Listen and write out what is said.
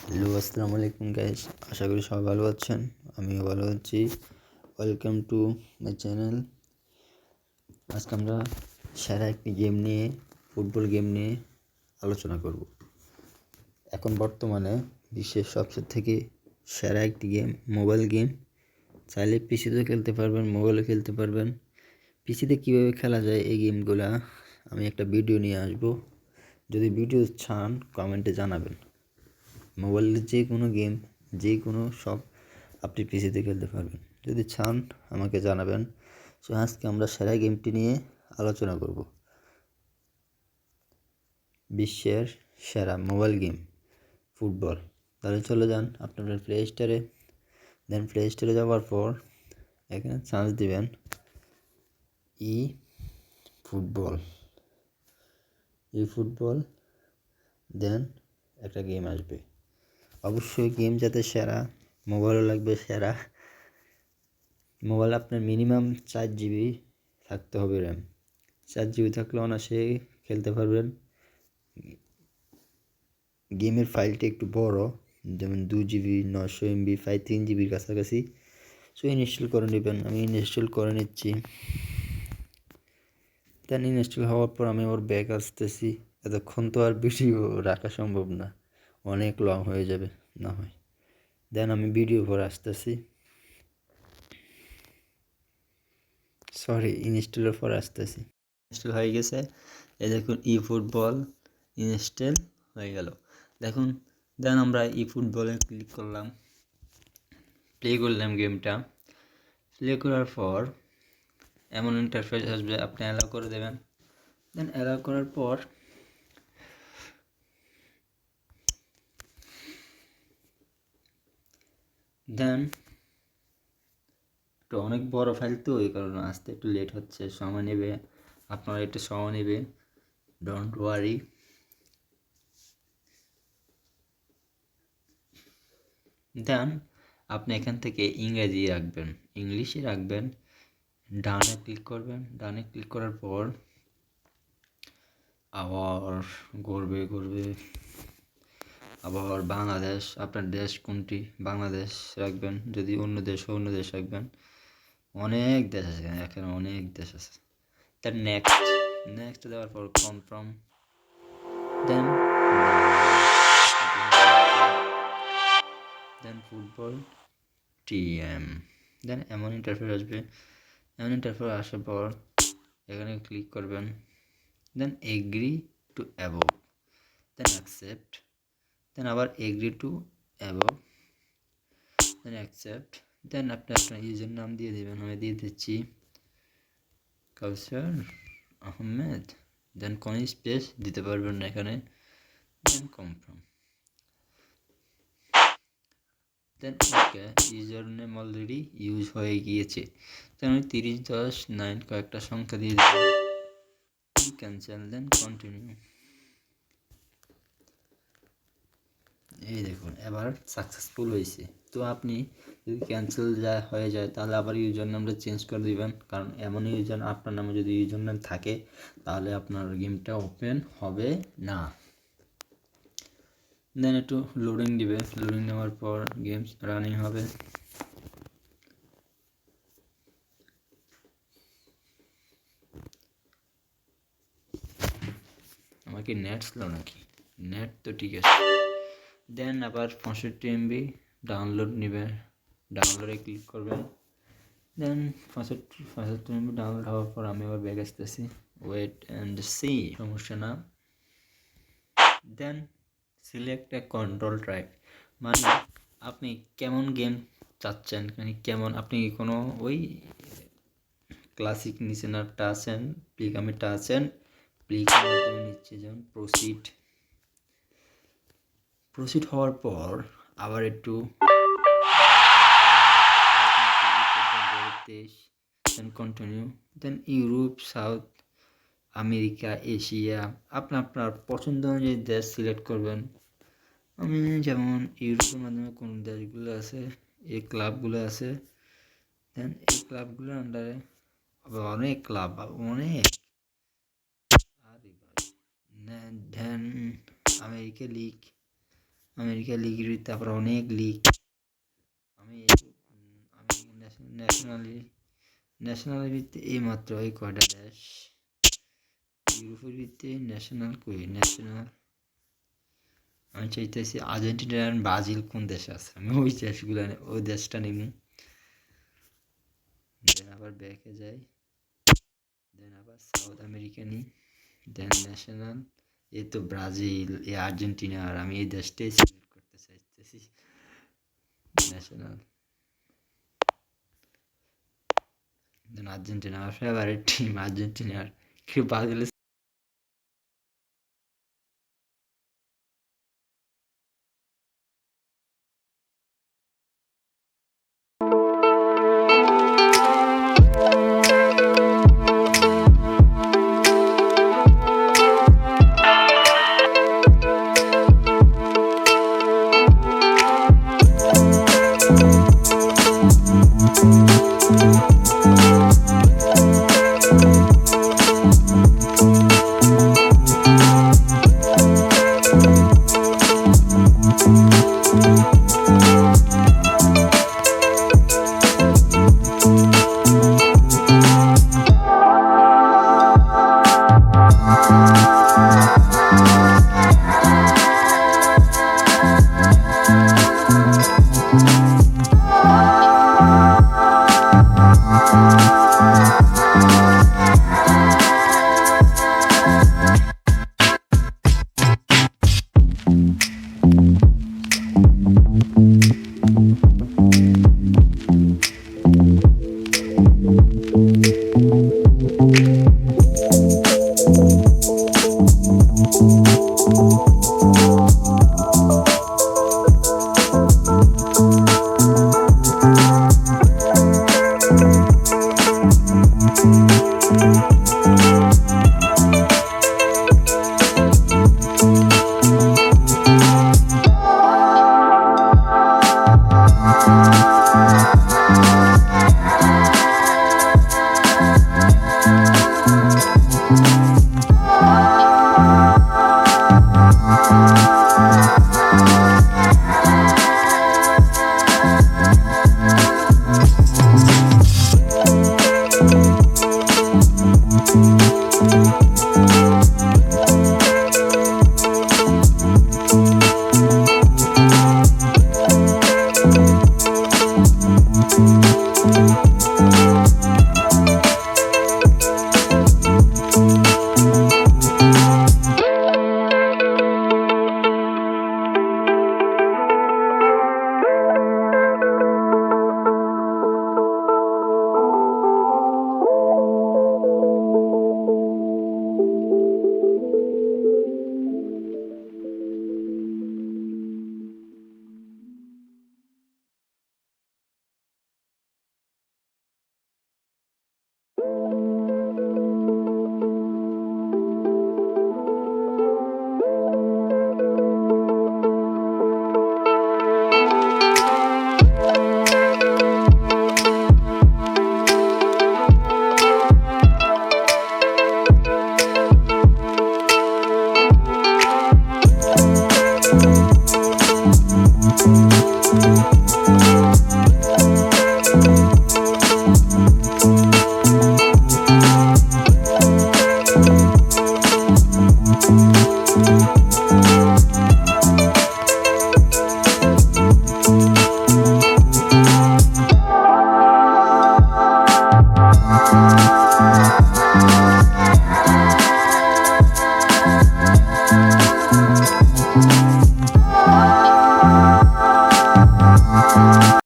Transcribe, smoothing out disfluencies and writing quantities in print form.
Hello, আসসালামু আলাইকুম guys. আশা করি সবাই ভালো আছেন। আমিও ভালো আছি। Welcome to my channel. আজকে আমরা সেরা একটি গেম নিয়ে, ফুটবল গেম নিয়ে আলোচনা করব। এখন বর্তমানে বিশ্বের সবচেয়ে থেকে সেরা একটি গেম মোবাইল গেম। চাইলে পিসিতেও খেলতে পারবেন, মোবাইলেও খেলতে পারবেন। পিসিতে কীভাবে খেলা যায় এই গেমগুলা আমি একটা ভিডিও নিয়ে আসব। যদি ভিডিও চান কমেন্টে জানাবেন। মোবাইলের যে কোনো গেম, যে কোনো সব আপনি পিসিতে খেলতে পারবেন। যদি চান আমাকে জানাবেন। সো আজকে আমরা সেরা গেমটি নিয়ে আলোচনা করব। বিশ্বের সেরা মোবাইল গেম ফুটবল। তাহলে চলে যান আপনাদের প্লে স্টোরে। দেন প্লে স্টোরে যাওয়ার পর এখানে চান্স দিবেন ফুটবল। ফুটবল দেন একটা গেম আসবে। অবশ্যই গেম যাতে সেরা, মোবাইলও লাগবে সেরা। মোবাইল আপনার মিনিমাম 4 GB থাকতে হবে র্যাম। 4 GB থাকলে অনায়াসে খেলতে পারবেন। গেমের ফাইলটা একটু বড়, যেমন 2 GB 900 MB 3 GB কাছাকাছি। সো ইনস্টল করে নেবেন। আমি ইনস্টল করে নিচ্ছি। দেন ইনস্টল হওয়ার পর আমি আবার ব্যাক আসতেছি। এতক্ষণ তো আর ভিডিও রাখা সম্ভব না, অনেক লং হয়ে যাবে না হয়। দেন আমি ভিডিও পর আসতেছি। ইনস্টলের পর আসতেছি। ইনস্টল হয়ে গেছে। এই দেখুন ফুটবল ইনস্টল হয়ে গেল। দেখুন, দেন আমরা ফুটবলে ক্লিক করলাম, প্লে করলাম গেমটা। প্লে করার পর এমন ইন্টারফেস আসবে, আপনি অ্যালাউ করে দেবেন। দেন অ্যালাউ করার পর দেন একটু অনেক বড় ফাইল তো, এই কারণে আসতে একটু লেট হচ্ছে, সময় নেবে। আপনারা একটু সময় নেবে, ডোন্ট ওয়ারি। দেন আপনি এখান থেকে ইংরেজি রাখবেন, ইংলিশে রাখবেন। ডানে ক্লিক করবেন। ডানে ক্লিক করার পর আবার ঘুরবে। আবার বাংলাদেশ, আপনার দেশ কোনটি বাংলাদেশ রাখবেন। যদি অন্য দেশ রাখবেন। অনেক দেশ আছে এখানে, অনেক দেশ আছে। তার নেক্সট দেওয়ার পর কনফার্ম। দেন ফুটবল টিএম। দেন এমন ইন্টারফেস আসবে। এমন ইন্টারফেস আসার পর এখানে ক্লিক করবেন। Then agree to above. Then accept. Then আবার agree to above. Then accept. Then আপনি আপনার ইউজার নাম দিয়ে দেবেন। আমি দিয়ে দিচ্ছি কাউসার আহমেদ। দেন কোনো স্পেস দিতে পারবেন না এখানে। দেন কনফার্ম। দেন ওকে, ইউজার নেম অলরেডি ইউজ হয়ে গিয়েছে। দেন আমি 3010 9 কয়েকটা সংখ্যা দিয়ে দেবেন। ক্যান্সেল। Then continue. এই দেখুন এবার সাকসেসফুল হয়েছে। তো আপনি যদি ক্যান্সেল হয়ে যায় তাহলে আবার ইউজার নামটা চেঞ্জ করে দিবেন, কারণ এমন ইউজার আপনার নামে যদি ইউজার নাম থাকে তাহলে আপনার গেমটা ওপেন হবে না। দেন একটু লোডিং দিবে। লোডিং নেওয়ার পর গেমস রানিং হবে। আমার কি নেট স্লো নাকি? নেট তো ঠিক আছে। দেন আবার 65 MB ডাউনলোড নেবে। ডাউনলোডে ক্লিক করবেন। দেন 65 MB ডাউনলোড হওয়ার পর আমি আবার ব্যাক আসতেছি। ওয়েট অ্যান্ড সি, সমস্যা না। Then select a control track, মানে আপনি কেমন গেম চাচ্ছেন, মানে কেমন, আপনি কি কোনো ওই ক্লাসিক নিচে না টাচেন, প্লিক আমি টাচেন, প্লিকের মাধ্যমে নিচ্ছে। যেমন প্রসিড হওয়ার পর আবার একটু দেশ, দেন কন্টিনিউ। দেন ইউরোপ, সাউথ আমেরিকা, এশিয়া, আপনার পছন্দ অনুযায়ী দেশ সিলেক্ট করবেন। আমি যেমন ইউরোপের মাধ্যমে কোন দেশগুলো আছে, এই ক্লাবগুলো আছে। দেন এই ক্লাবগুলোর আন্ডারে অনেক ক্লাব, অনেক। দেন আমেরিকা লিগ, আমেরিকা লিগের, তারপর অনেক লিগ। আমি আমি ন্যাশনালের ভিত্তিতে এইমাত্র এই কয়টা দেশ। ইউরোপের ভিত্তিতে ন্যাশনাল আমি চাইতেছি আর্জেন্টিনা আর ব্রাজিল কোন দেশে আছে, আমি ওই দেশগুলো ওই দেশটা নিব। দেন আবার ব্যাকে যাই, দেন আবার সাউথ আমেরিকা নিই, দেন ন্যাশনাল। এই তো ব্রাজিল, এই আর্জেন্টিনা, আর আমি এই দেশটাই সিলেক্ট করতে চাইতেছি ন্যাশনাল। দেন আর্জেন্টিনা, আমার ফেভারিট টিম আর্জেন্টিনার। কেউ ব্রাজিলের